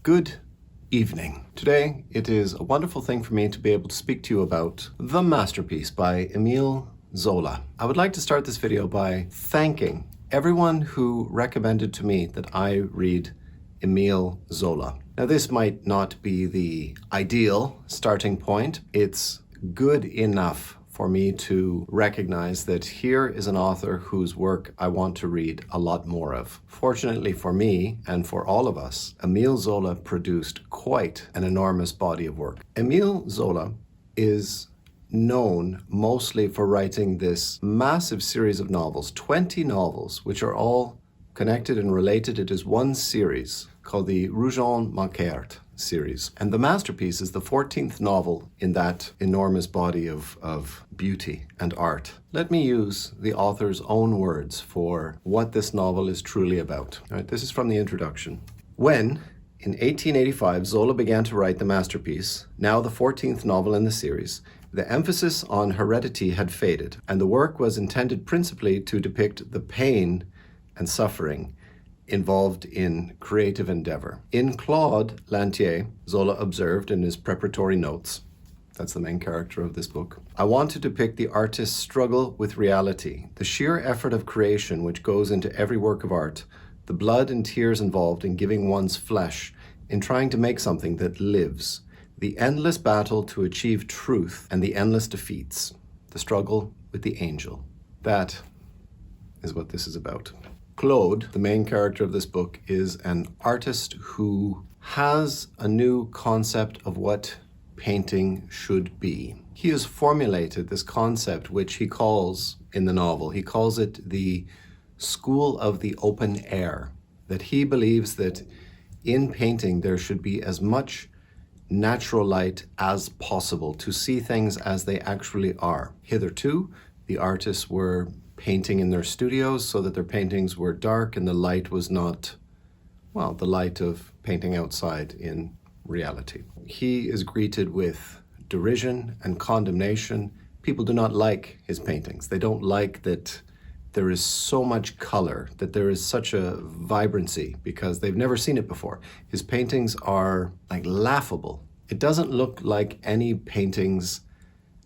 Good evening. Today, it is a wonderful thing for me to be able to speak to you about The Masterpiece by Émile Zola. I would like to start this video by thanking everyone who recommended to me that I read Émile Zola. Now, this might not be the ideal starting point. It's good enough for me to recognize that here is an author whose work I want to read a lot more of. Fortunately for me, and for all of us, Émile Zola produced quite an enormous body of work. Émile Zola is known mostly for writing this massive series of novels, 20 novels, which are all connected and related. It is one series called the Rougon series. And The Masterpiece is the 14th novel in that enormous body of beauty and art. Let me use the author's own words for what this novel is truly about. All right, this is from the introduction. When, in 1885, Zola began to write The Masterpiece, now the 14th novel in the series, the emphasis on heredity had faded, and the work was intended principally to depict the pain and suffering involved in creative endeavor. In Claude Lantier, Zola observed in his preparatory notes, that's the main character of this book, I want to depict the artist's struggle with reality, the sheer effort of creation which goes into every work of art, the blood and tears involved in giving one's flesh, in trying to make something that lives, the endless battle to achieve truth and the endless defeats, the struggle with the angel. That is what this is about. Claude, the main character of this book, is an artist who has a new concept of what painting should be. He has formulated this concept, which he calls, in the novel, he calls it the school of the open air, that he believes that in painting there should be as much natural light as possible to see things as they actually are. Hitherto, the artists were painting in their studios so that their paintings were dark and the light was not, well, the light of painting outside in reality. He is greeted with derision and condemnation. People do not like his paintings. They don't like that there is so much color, that there is such a vibrancy, because they've never seen it before. His paintings are like laughable. It doesn't look like any paintings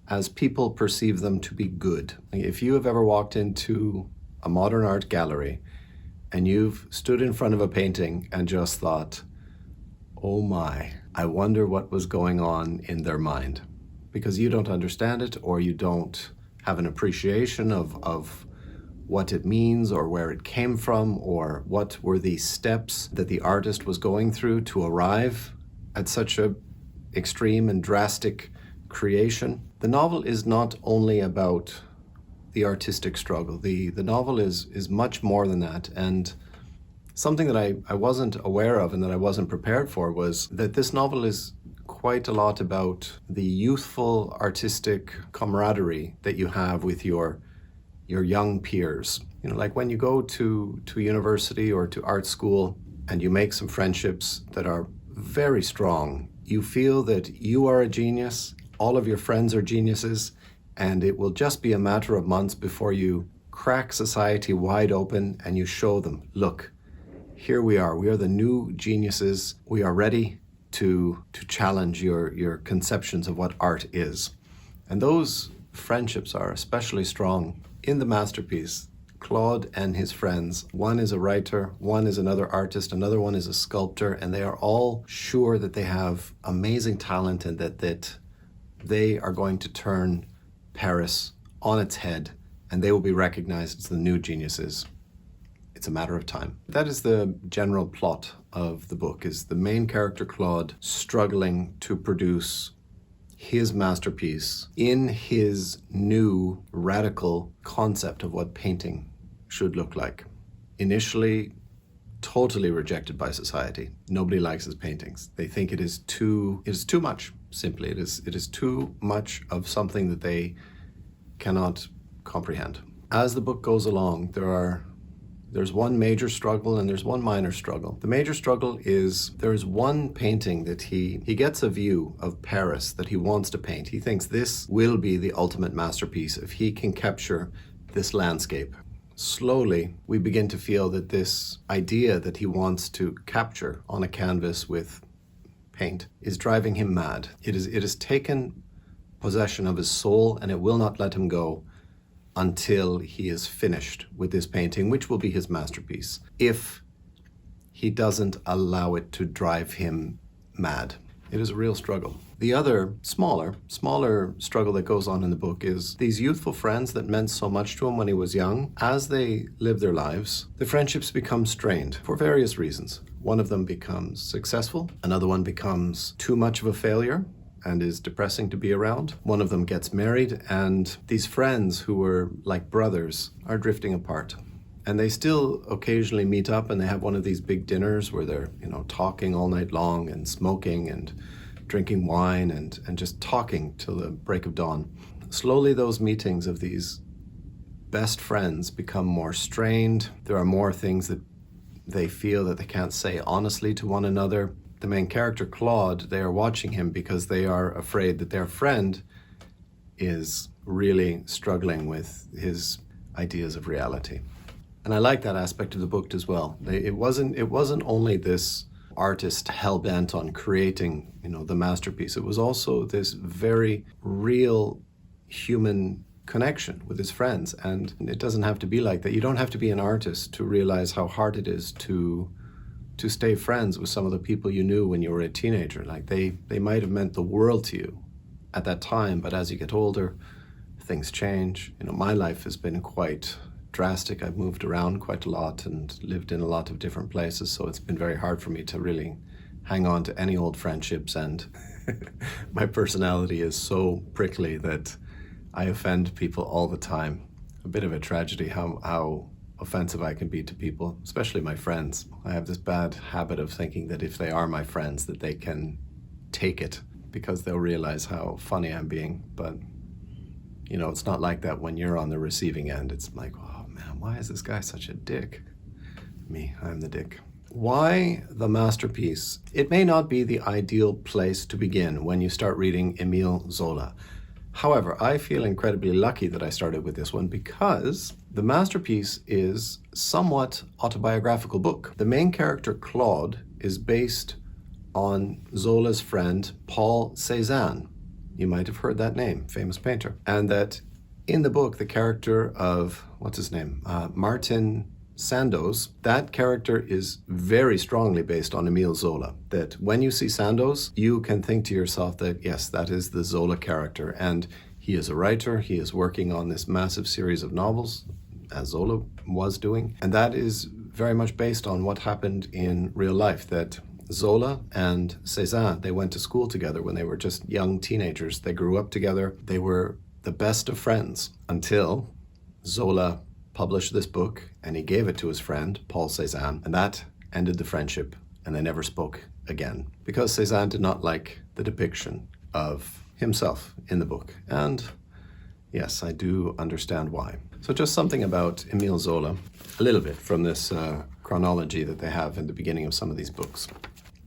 as people perceive them to be good. If you have ever walked into a modern art gallery and you've stood in front of a painting and just thought, oh my, I wonder what was going on in their mind, because you don't understand it or you don't have an appreciation of what it means or where it came from or what were the steps that the artist was going through to arrive at such a extreme and drastic creation. The novel is not only about the artistic struggle. The novel is much more than that. And something that I wasn't aware of and that I wasn't prepared for was that this novel is quite a lot about the youthful artistic camaraderie that you have with your young peers. You know, like when you go to university or to art school and you make some friendships that are very strong, you feel that you are a genius, all of your friends are geniuses, and it will just be a matter of months before you crack society wide open and you show them, look, here we are the new geniuses, we are ready to challenge your conceptions of what art is. And those friendships are especially strong in The Masterpiece. Claude and his friends, one is a writer, one is another artist, another one is a sculptor, and they are all sure that they have amazing talent and that they are going to turn Paris on its head and they will be recognized as the new geniuses. It's a matter of time. That is the general plot of the book, is the main character Claude struggling to produce his masterpiece in his new radical concept of what painting should look like. Initially, totally rejected by society. Nobody likes his paintings. They think it is too much. Simply, it is too much of something that they cannot comprehend. As the book goes along, there's one major struggle and there's one minor struggle. The major struggle is there's one painting that he gets a view of Paris that he wants to paint. He thinks this will be the ultimate masterpiece if he can capture this landscape. Slowly, we begin to feel that this idea that he wants to capture on a canvas with paint is driving him mad. It has taken possession of his soul, and it will not let him go until he is finished with this painting, which will be his masterpiece, if he doesn't allow it to drive him mad. It is a real struggle. The other smaller struggle that goes on in the book is these youthful friends that meant so much to him when he was young. As they live their lives, the friendships become strained for various reasons. One of them becomes successful, another one becomes too much of a failure and is depressing to be around. One of them gets married, and these friends who were like brothers are drifting apart. And they still occasionally meet up, and they have one of these big dinners where they're, talking all night long and smoking and drinking wine and just talking till the break of dawn. Slowly those meetings of these best friends become more strained. There are more things that they feel that they can't say honestly to one another. The main character, Claude, they are watching him because they are afraid that their friend is really struggling with his ideas of reality. And I like that aspect of the book as well. It wasn't only this artist hell-bent on creating, the masterpiece. It was also this very real human connection with his friends. And it doesn't have to be like that. You don't have to be an artist to realize how hard it is to stay friends with some of the people you knew when you were a teenager. Like they might have meant the world to you at that time, but as you get older, things change. My life has been quite drastic. I've moved around quite a lot and lived in a lot of different places, so it's been very hard for me to really hang on to any old friendships, and my personality is so prickly that I offend people all the time. A bit of a tragedy how offensive I can be to people, especially my friends. I have this bad habit of thinking that if they are my friends, that they can take it because they'll realize how funny I'm being. But, it's not like that when you're on the receiving end. It's like, oh man, why is this guy such a dick? Me, I'm the dick. Why the masterpiece? It may not be the ideal place to begin when you start reading Émile Zola. However, I feel incredibly lucky that I started with this one because the masterpiece is somewhat autobiographical book. The main character, Claude, is based on Zola's friend, Paul Cézanne. You might have heard that name, famous painter. And that in the book, the character of, Martin Sandoz, that character is very strongly based on Émile Zola. That when you see Sandoz, you can think to yourself that, yes, that is the Zola character. And he is a writer, he is working on this massive series of novels, as Zola was doing. And that is very much based on what happened in real life, that Zola and Cezanne, they went to school together when they were just young teenagers. They grew up together. They were the best of friends until Zola published this book, and he gave it to his friend, Paul Cézanne, and that ended the friendship, and they never spoke again, because Cézanne did not like the depiction of himself in the book. And yes, I do understand why. So just something about Émile Zola, a little bit from this chronology that they have in the beginning of some of these books.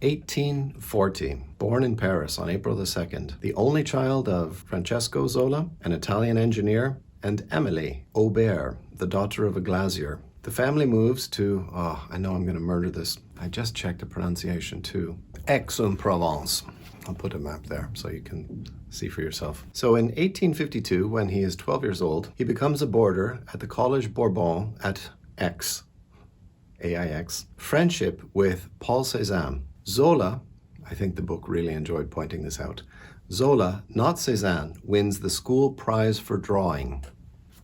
1840, born in Paris on April the 2nd, the only child of Francesco Zola, an Italian engineer, and Émile Aubert, the daughter of a glazier. The family moves to, I know I'm going to murder this. I just checked the pronunciation too. Aix-en-Provence. I'll put a map there so you can see for yourself. So in 1852, when he is 12 years old, he becomes a boarder at the Collège Bourbon at Aix, AIX. Friendship with Paul Cézanne. Zola, I think the book really enjoyed pointing this out. Zola, not Cézanne, wins the school prize for drawing.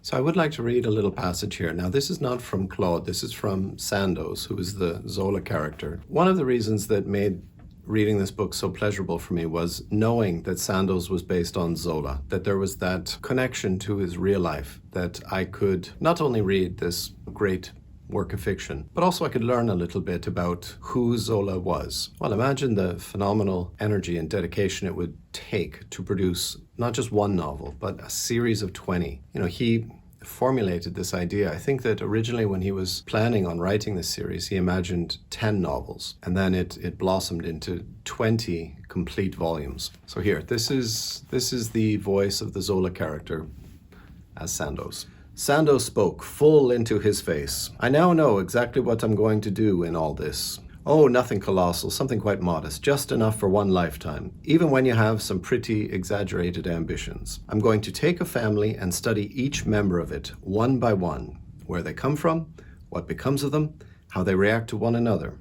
So I would like to read a little passage here. Now, this is not from Claude, this is from Sandoz, who is the Zola character. One of the reasons that made reading this book so pleasurable for me was knowing that Sandoz was based on Zola, that there was that connection to his real life, that I could not only read this great work of fiction, but also I could learn a little bit about who Zola was. Well, imagine the phenomenal energy and dedication it would take to produce not just one novel, but a series of 20. He formulated this idea. I think that originally when he was planning on writing this series, he imagined 10 novels, and then it blossomed into 20 complete volumes. So here, this is the voice of the Zola character as Sandoz. Sandoz spoke full into his face. I now know exactly what I'm going to do in all this. Oh, nothing colossal, something quite modest, just enough for one lifetime, even when you have some pretty exaggerated ambitions. I'm going to take a family and study each member of it, one by one, where they come from, what becomes of them, how they react to one another.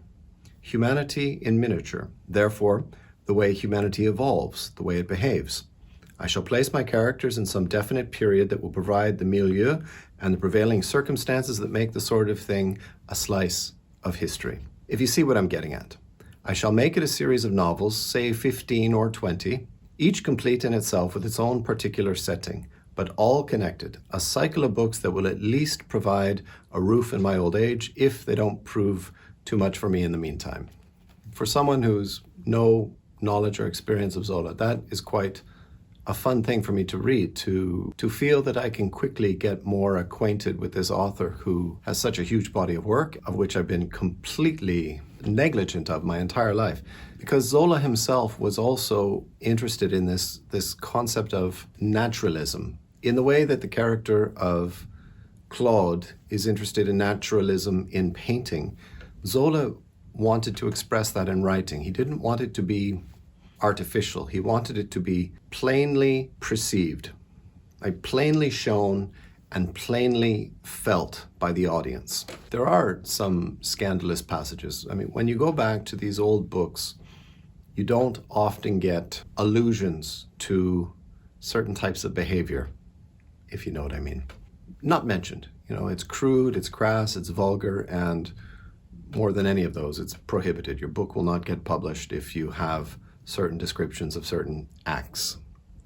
Humanity in miniature, therefore, the way humanity evolves, the way it behaves. I shall place my characters in some definite period that will provide the milieu and the prevailing circumstances that make the sort of thing a slice of history. If you see what I'm getting at. I shall make it a series of novels, say 15 or 20, each complete in itself with its own particular setting, but all connected. A cycle of books that will at least provide a roof in my old age if they don't prove too much for me in the meantime. For someone who's no knowledge or experience of Zola, that is quite a fun thing for me to read, to feel that I can quickly get more acquainted with this author who has such a huge body of work, of which I've been completely negligent of my entire life. Because Zola himself was also interested in this concept of naturalism, in the way that the character of Claude is interested in naturalism in painting. Zola wanted to express that in writing. He didn't want it to be artificial. He wanted it to be plainly perceived, like plainly shown and plainly felt by the audience. There are some scandalous passages. I mean, when you go back to these old books, you don't often get allusions to certain types of behavior, if you know what I mean. Not mentioned. You know, it's crude, it's crass, it's vulgar, and more than any of those, it's prohibited. Your book will not get published if you have certain descriptions of certain acts.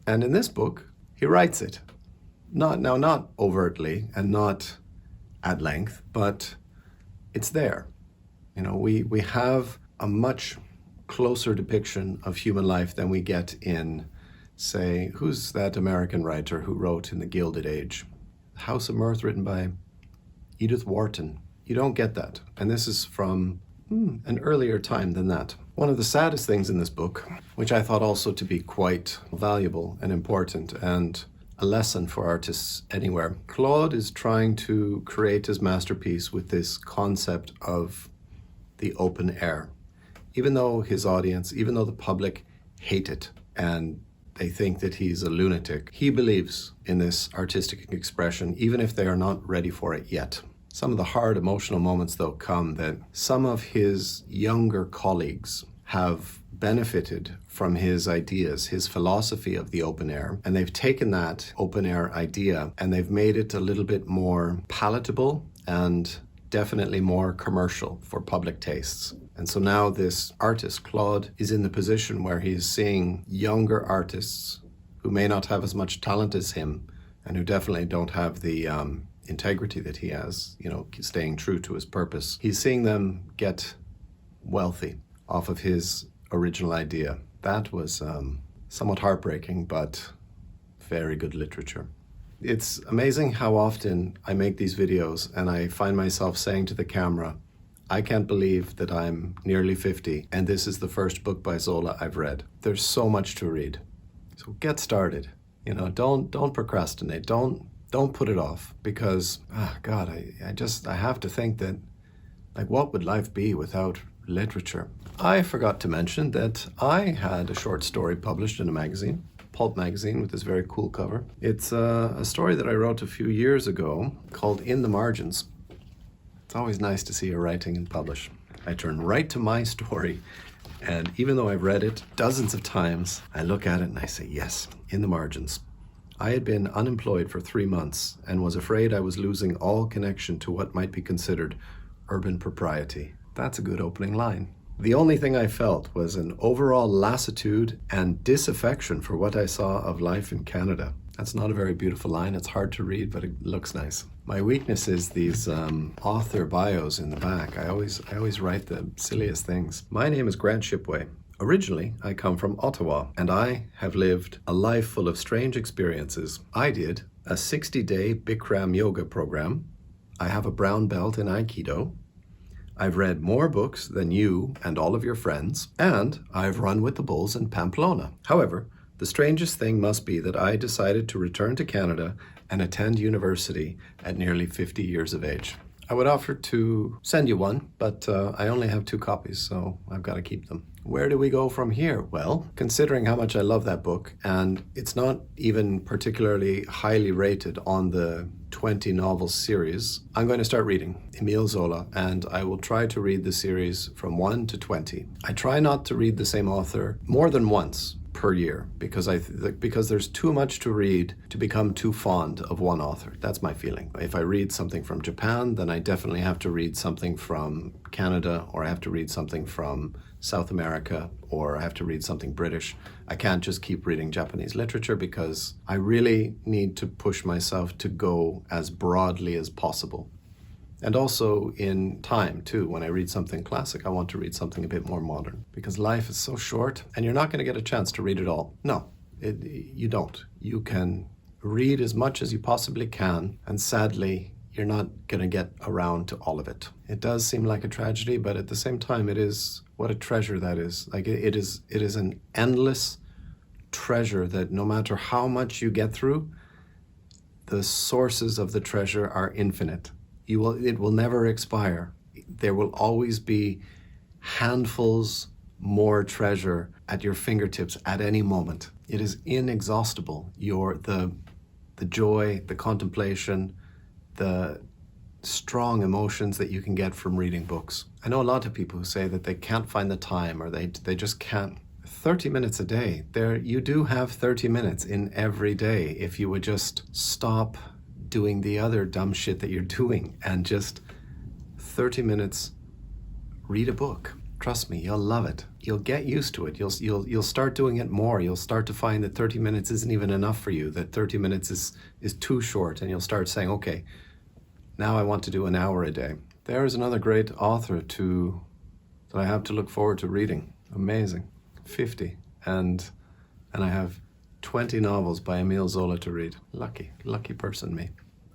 And in this book, he writes it. Not overtly and not at length, but it's there. You know, we have a much closer depiction of human life than we get in, say, who's that American writer who wrote in the Gilded Age? House of Mirth, written by Edith Wharton. You don't get that. And this is from an earlier time than that. One of the saddest things in this book, which I thought also to be quite valuable and important and a lesson for artists anywhere, Claude is trying to create his masterpiece with this concept of the open air. Even though his audience, even though the public hate it and they think that he's a lunatic, he believes in this artistic expression, even if they are not ready for it yet. Some of the hard emotional moments, though, come that some of his younger colleagues have benefited from his ideas, his philosophy of the open air, and they've taken that open air idea and they've made it a little bit more palatable and definitely more commercial for public tastes. And so now this artist, Claude, is in the position where he's seeing younger artists who may not have as much talent as him and who definitely don't have the integrity that he has, you know, staying true to his purpose. He's seeing them get wealthy off of his original idea. That was somewhat heartbreaking, but very good literature. It's amazing how often I make these videos and I find myself saying to the camera, I can't believe that I'm nearly 50 and this is the first book by Zola I've read. There's so much to read. So get started. You know, don't procrastinate. Don't put it off, because, God, I have to think that, like, what would life be without literature? I forgot to mention that I had a short story published in a magazine, pulp magazine, with this very cool cover. It's a story that I wrote a few years ago called In the Margins. It's always nice to see your writing and publish. I turn right to my story, and even though I've read it dozens of times, I look at it and I say, yes, In the Margins. I had been unemployed for 3 months and was afraid I was losing all connection to what might be considered urban propriety. That's a good opening line. The only thing I felt was an overall lassitude and disaffection for what I saw of life in Canada. That's not a very beautiful line. It's hard to read, but it looks nice. My weakness is these author bios in the back. I always write the silliest things. My name is Grant Shipway. Originally, I come from Ottawa, and I have lived a life full of strange experiences. I did a 60-day Bikram yoga program. I have a brown belt in Aikido. I've read more books than you and all of your friends, and I've run with the bulls in Pamplona. However, the strangest thing must be that I decided to return to Canada and attend university at nearly 50 years of age. I would offer to send you one, but I only have 2 copies, so I've got to keep them. Where do we go from here? Well, considering how much I love that book, and it's not even particularly highly rated on the 20 novels series, I'm going to start reading Émile Zola, and I will try to read the series from 1 to 20. I try not to read the same author more than once per year because because there's too much to read to become too fond of one author. That's my feeling. If I read something from Japan, then I definitely have to read something from Canada, or I have to read something from South America, or I have to read something British. I can't just keep reading Japanese literature because I really need to push myself to go as broadly as possible. And also in time, too. When I read something classic, I want to read something a bit more modern, because life is so short and you're not going to get a chance to read it all. No, you don't. You can read as much as you possibly can, and sadly, you're not going to get around to all of it. It does seem like a tragedy, but at the same time, it is what a treasure that is. Like it is an endless treasure that no matter how much you get through, the sources of the treasure are infinite. It will never expire. There will always be handfuls more treasure at your fingertips at any moment. It is inexhaustible. The joy, the contemplation, the strong emotions that you can get from reading books. I know a lot of people who say that they can't find the time, or they just can't. 30 minutes a day. You do have 30 minutes in every day if you would just stop doing the other dumb shit that you're doing and just 30 minutes read a book. Trust me, you'll love it. You'll get used to it. You'll start doing it more. You'll start to find that 30 minutes isn't even enough for you, that 30 minutes is too short, and you'll start saying, okay, now I want to do an hour a day. There is another great author that I have to look forward to reading. Amazing. 50. And I have 20 novels by Émile Zola to read. Lucky person me.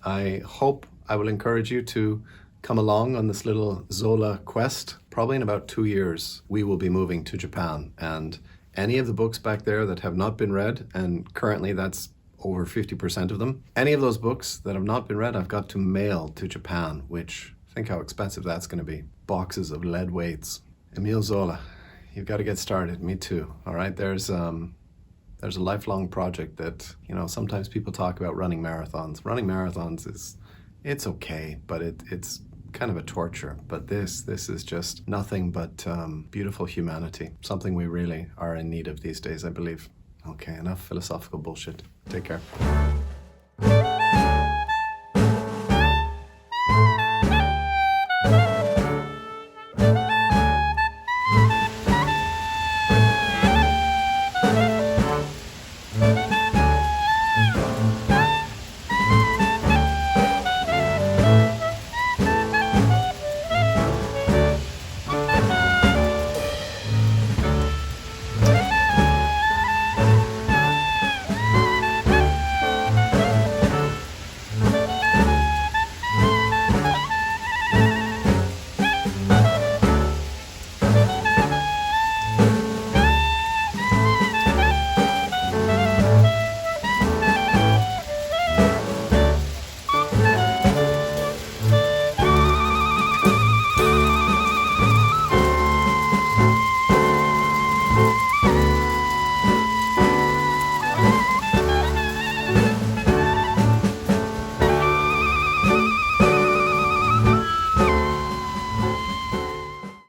I hope I will encourage you to come along on this little Zola quest. Probably in about 2 years, we will be moving to Japan, and any of the books back there that have not been read, and currently that's over 50% of them, any of those books that have not been read, I've got to mail to Japan, which, think how expensive that's going to be. Boxes of lead weights. Émile Zola, you've got to get started. Me too. All right, there's a lifelong project that, sometimes people talk about running marathons. Running marathons it's okay, but it's kind of a torture. But this is just nothing but beautiful humanity, something we really are in need of these days, I believe. Okay, enough philosophical bullshit. Take care.